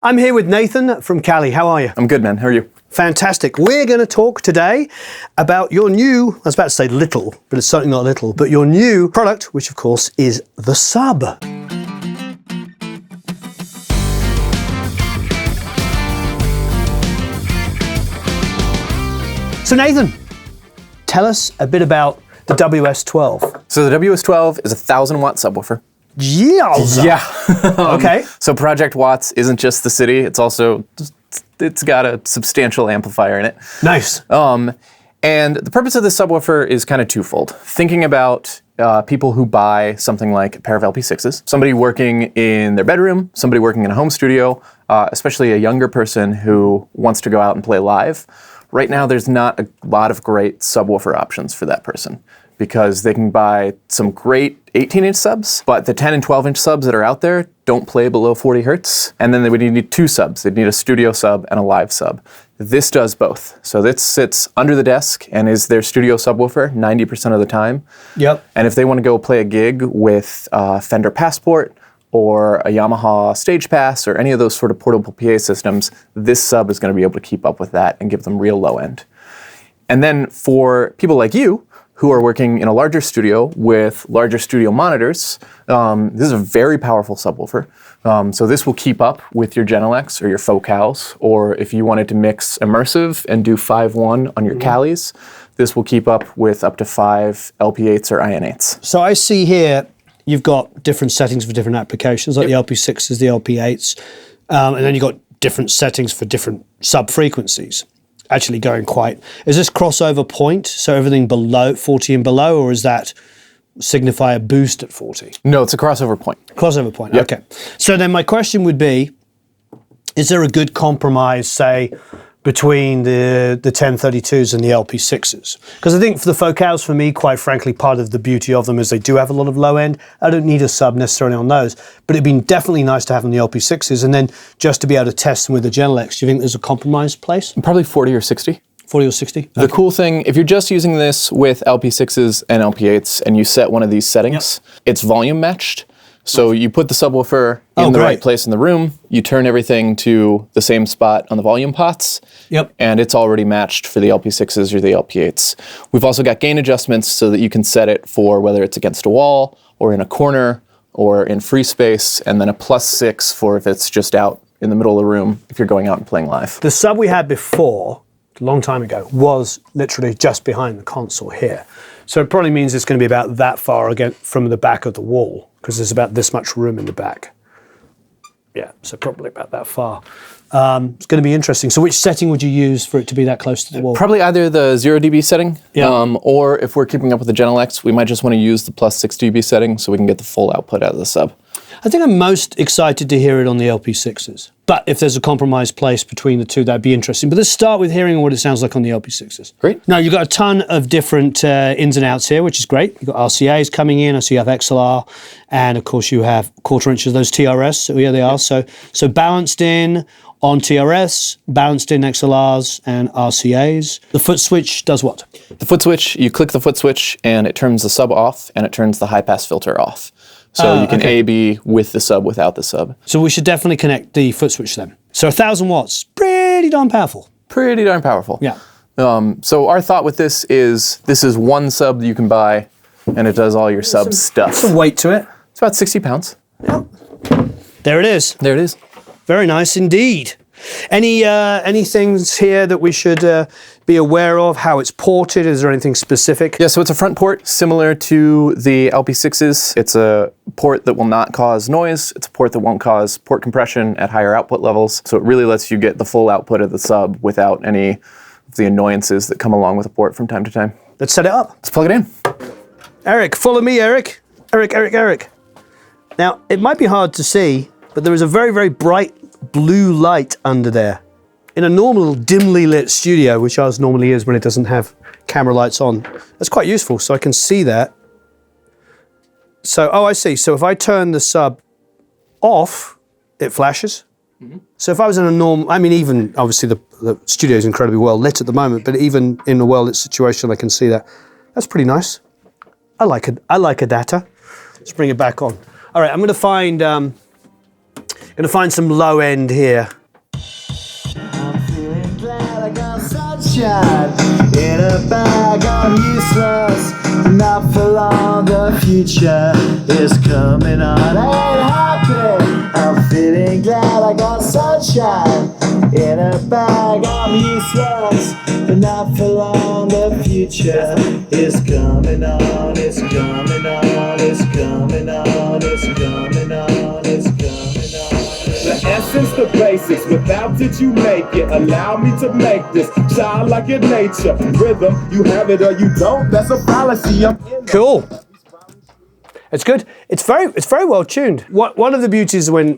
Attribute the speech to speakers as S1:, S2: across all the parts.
S1: I'm here with Nathan from Cali. How are you?
S2: I'm good, man. How are you?
S1: Fantastic. We're going to talk today about your new, I was about to say little, but it's certainly not little, but your new product, which of course is the Sub. So Nathan, tell us a bit about the WS-12.
S2: So the WS-12 is a 1,000-watt subwoofer.
S1: Yowza.
S2: Yeah.
S1: Okay.
S2: So Project Watts isn't just the city, it's got a substantial amplifier in it.
S1: Nice.
S2: And the purpose of this subwoofer is kind of twofold. Thinking about people who buy something like a pair of LP6s, somebody working in their bedroom, somebody working in a home studio, especially a younger person who wants to go out and play live. Right now, there's not a lot of great subwoofer options for that person, because they can buy some great 18-inch subs, but the 10 and 12-inch subs that are out there don't play below 40 hertz, and then they would need two subs. They'd need a studio sub and a live sub. This does both. So this sits under the desk and is their studio subwoofer 90% of the time.
S1: Yep.
S2: And if they want to go play a gig with Fender Passport or a Yamaha Stagepas or any of those sort of portable PA systems, this sub is going to be able to keep up with that and give them real low end. And then for people like you, who are working in a larger studio with larger studio monitors, this is a very powerful subwoofer. So this will keep up with your Genelecs or your Focals, or if you wanted to mix immersive and do 5.1 on your Calis, this will keep up with up to 5 LP8s or IN8s.
S1: So I see here, you've got different settings for different applications, like the LP6s, the LP8s, and then you've got different settings for different sub-frequencies. Actually going quite, is this crossover point, so everything below 40 and below, or is that signify a boost at 40?
S2: No, it's a crossover point.
S1: Crossover point,
S2: Yep.
S1: Okay. So then my question would be, is there a good compromise, say, between the 1032s and the LP6s? Because I think for the Focals, for me, quite frankly, part of the beauty of them is they do have a lot of low end. I don't need a sub necessarily on those, but it'd been definitely nice to have on the LP6s, and then just to be able to test them with the Genelecs. Do you think there's a compromise place?
S2: Probably 40 or 60.
S1: 40 or 60?
S2: The cool thing, if you're just using this with LP6s and LP8s and you set one of these settings, it's volume matched. So you put the subwoofer in the right place in the room, you turn everything to the same spot on the volume pots, and it's already matched for the LP6s or the LP8s. We've also got gain adjustments so that you can set it for whether it's against a wall or in a corner or in free space, and then a +6 for if it's just out in the middle of the room if you're going out and playing live.
S1: The sub we had before, a long time ago, was literally just behind the console here. So it probably means it's going to be about that far again from the back of the wall, because there's about this much room in the back. Yeah, so probably about that far. It's going to be interesting. So which setting would you use for it to be that close to the wall?
S2: Probably either the 0 dB setting, or if we're keeping up with the Genelecs, we might just want to use the +6 dB setting so we can get the full output out of the sub.
S1: I think I'm most excited to hear it on the LP6s. But if there's a compromise place between the two, that'd be interesting. But let's start with hearing what it sounds like on the LP6s.
S2: Great.
S1: Now, you've got a ton of different ins and outs here, which is great. You've got RCAs coming in. I see you have XLR. And, of course, you have 1/4 inch of those TRS. So, yeah, they are. So balanced in on TRS, balanced in XLRs and RCAs. The foot switch does what?
S2: The foot switch, you click the foot switch and it turns the sub off and it turns the high pass filter off. So you can A/B with the sub, without the sub.
S1: So we should definitely connect the foot switch then. So 1,000 watts, pretty darn powerful.
S2: Pretty darn powerful.
S1: Yeah.
S2: So our thought with this is one sub that you can buy and it does all your sub stuff.
S1: Some weight to it.
S2: It's about 60 pounds.
S1: Yep. There it is.
S2: There it is.
S1: Very nice indeed. Any things here that we should be aware of? How it's ported? Is there anything specific?
S2: Yeah, so it's a front port similar to the LP6s. It's a port that will not cause noise. It's a port that won't cause port compression at higher output levels. So it really lets you get the full output of the sub without any of the annoyances that come along with a port from time to time.
S1: Let's set it up.
S2: Let's plug it in.
S1: Eric, follow me, Eric. Eric. Now, it might be hard to see, but there is a very, very bright blue light under there. In a normal dimly lit studio, which ours normally is when it doesn't have camera lights on, that's quite useful, so I can see that. So, I see. So if I turn the sub off, it flashes. So if I was in a normal, I mean, even obviously the studio is incredibly well lit at the moment, but even in a well lit situation, I can see that. That's pretty nice. I like a data. Let's bring it back on. All right, I'm going to find, Gonna find some low end here.
S3: I'm feeling glad I got sunshine in a bag. I'm useless, not for long. The future is coming on. Ain't happy. I'm feeling glad I got sunshine in a bag. I'm useless, but not for long. The future is coming on. It's coming on. It's coming on. It's coming on. It's coming on.
S4: The essence, the basics, without it you make it. Allow me to make this childlike in nature. Rhythm, you have it or you don't, that's a fallacy.
S1: Cool. It's good. It's very well tuned. One of the beauties when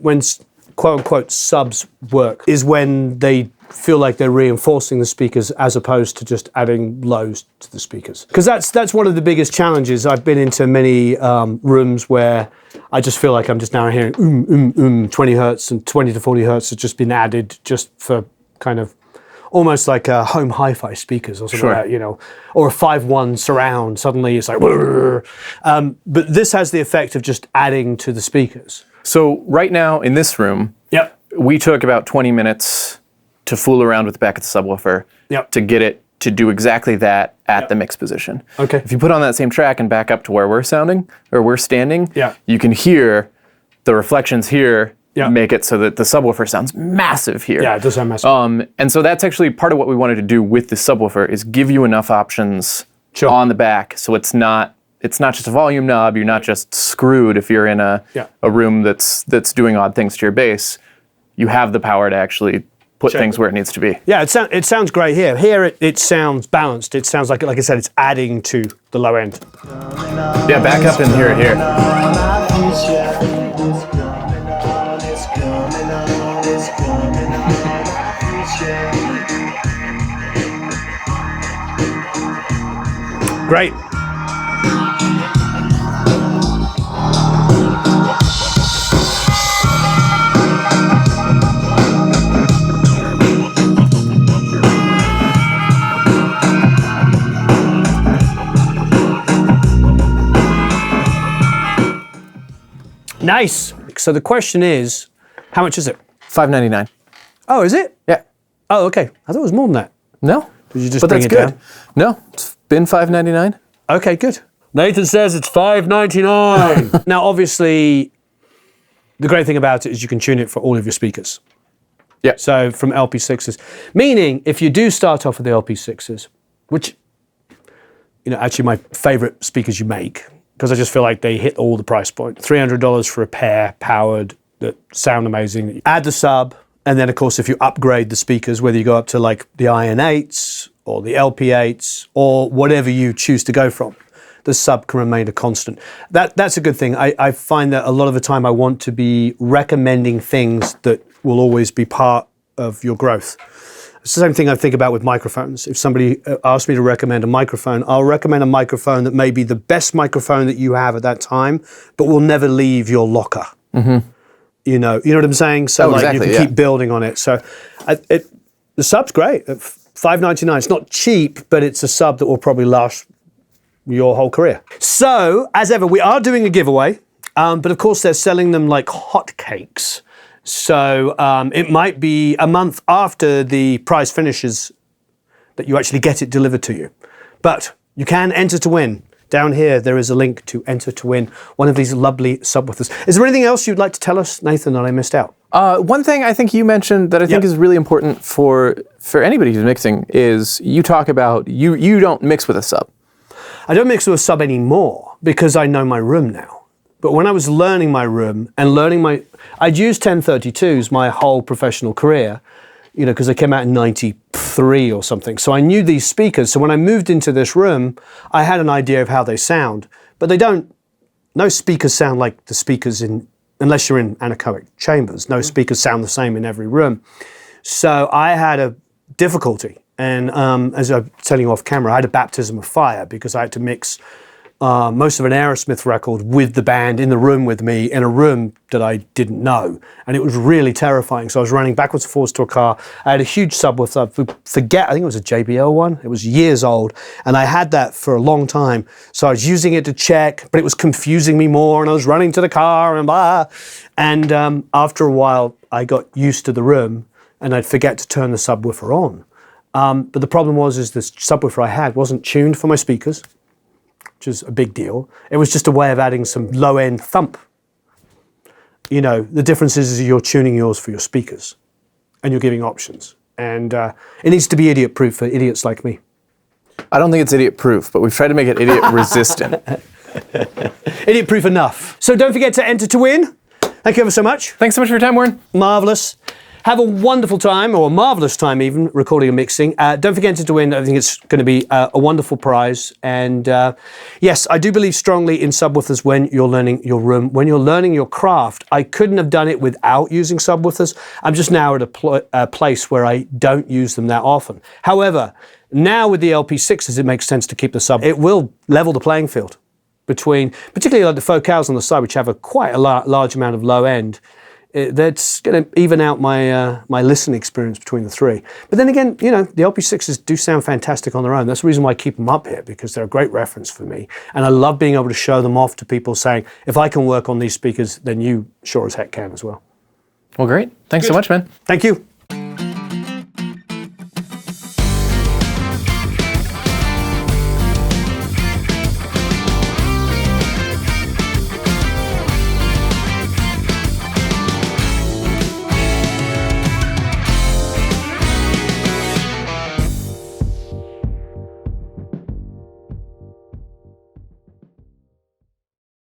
S1: quote unquote subs work is when they feel like they're reinforcing the speakers as opposed to just adding lows to the speakers. Because that's one of the biggest challenges. I've been into many rooms where I just feel like I'm just now hearing 20 hertz and 20 to 40 hertz has just been added just for kind of almost like home hi-fi speakers or something like that, you know, or a 5.1 surround. Suddenly it's like, but this has the effect of just adding to the speakers.
S2: So right now in this room, we took about 20 minutes to fool around with the back of the subwoofer to get it to do exactly that at the mix position.
S1: Okay.
S2: If you put on that same track and back up to where we're sounding, or we're standing, you can hear the reflections here make it so that the subwoofer sounds massive here.
S1: Yeah, it does sound massive.
S2: And so that's actually part of what we wanted to do with the subwoofer is give you enough options on the back so it's not just a volume knob, you're not just screwed if you're in a room that's doing odd things to your bass. You have the power to actually put things where it needs to be.
S1: Yeah, it sounds great here. Here it sounds balanced. It sounds like I said, it's adding to the low end.
S2: Yeah, back up and hear it here.
S1: Great. Nice. So the question is, how much is it?
S2: $5.99.
S1: Oh, is it?
S2: Yeah.
S1: Oh, okay. I thought it was more than that.
S2: No.
S1: Did you just
S2: but
S1: bring
S2: that's
S1: it
S2: good.
S1: down?
S2: No, it's been $5.99.
S1: Okay, good. Nathan says it's $5.99. Now, obviously, the great thing about it is you can tune it for all of your speakers.
S2: Yeah.
S1: So from LP6s, meaning if you do start off with the LP6s, which, you know, actually my favorite speakers you make, because I just feel like they hit all the price point. $300 for a pair, powered, that sound amazing. Add the sub, and then of course if you upgrade the speakers, whether you go up to like the IN8s or the LP8s or whatever you choose to go from, the sub can remain a constant. That's a good thing. I find that a lot of the time I want to be recommending things that will always be part of your growth. It's the same thing I think about with microphones. If somebody asks me to recommend a microphone, I'll recommend a microphone that may be the best microphone that you have at that time, but will never leave your locker. You know what I'm saying? So you can keep building on it. So the sub's great. $5.99. It's not cheap, but it's a sub that will probably last your whole career. So, as ever, we are doing a giveaway, but of course they're selling them like hotcakes. So it might be a month after the prize finishes that you actually get it delivered to you. But you can enter to win. Down here, there is a link to enter to win one of these lovely subwoofers. Is there anything else you'd like to tell us, Nathan, that I missed out?
S2: One thing I think you mentioned that I think is really important for anybody who's mixing is you talk about you don't mix with a sub.
S1: I don't mix with a sub anymore because I know my room now. But when I was learning my room and I'd used 1032s my whole professional career, you know, because they came out in 93 or something. So I knew these speakers. So when I moved into this room, I had an idea of how they sound. But no speakers sound like the speakers unless you're in anechoic chambers. No speakers sound the same in every room. So I had a difficulty. And as I'm telling you off camera, I had a baptism of fire because I had to mix most of an Aerosmith record with the band in the room with me in a room that I didn't know. And it was really terrifying. So I was running backwards and forwards to a car. I had a huge subwoofer. I think it was a JBL one. It was years old. And I had that for a long time. So I was using it to check, but it was confusing me more. And I was running to the car and blah. And after a while, I got used to the room and I'd forget to turn the subwoofer on. But the problem is this subwoofer I had wasn't tuned for my speakers, which is a big deal. It was just a way of adding some low-end thump. You know, the difference is you're tuning yours for your speakers and you're giving options. And it needs to be idiot-proof for idiots like me.
S2: I don't think it's idiot-proof, but we've tried to make it idiot-resistant.
S1: Idiot-proof enough. So don't forget to enter to win. Thank you ever so much.
S2: Thanks so much for your time, Warren.
S1: Marvelous. Have a wonderful time, or a marvelous time even, recording and mixing. Don't forget to win. I think it's going to be a wonderful prize. And yes, I do believe strongly in subwoofers when you're learning your room, when you're learning your craft. I couldn't have done it without using subwoofers. I'm just now at a place where I don't use them that often. However, now with the LP6s, it makes sense to keep the sub. It will level the playing field between, particularly like the focals on the side, which have quite a large amount of low end. That's going to even out my my listening experience between the three. But then again, you know, the LP6s do sound fantastic on their own. That's the reason why I keep them up here, because they're a great reference for me. And I love being able to show them off to people saying, if I can work on these speakers, then you sure as heck can as well.
S2: Well, great. Thanks so much, man.
S1: Thank you.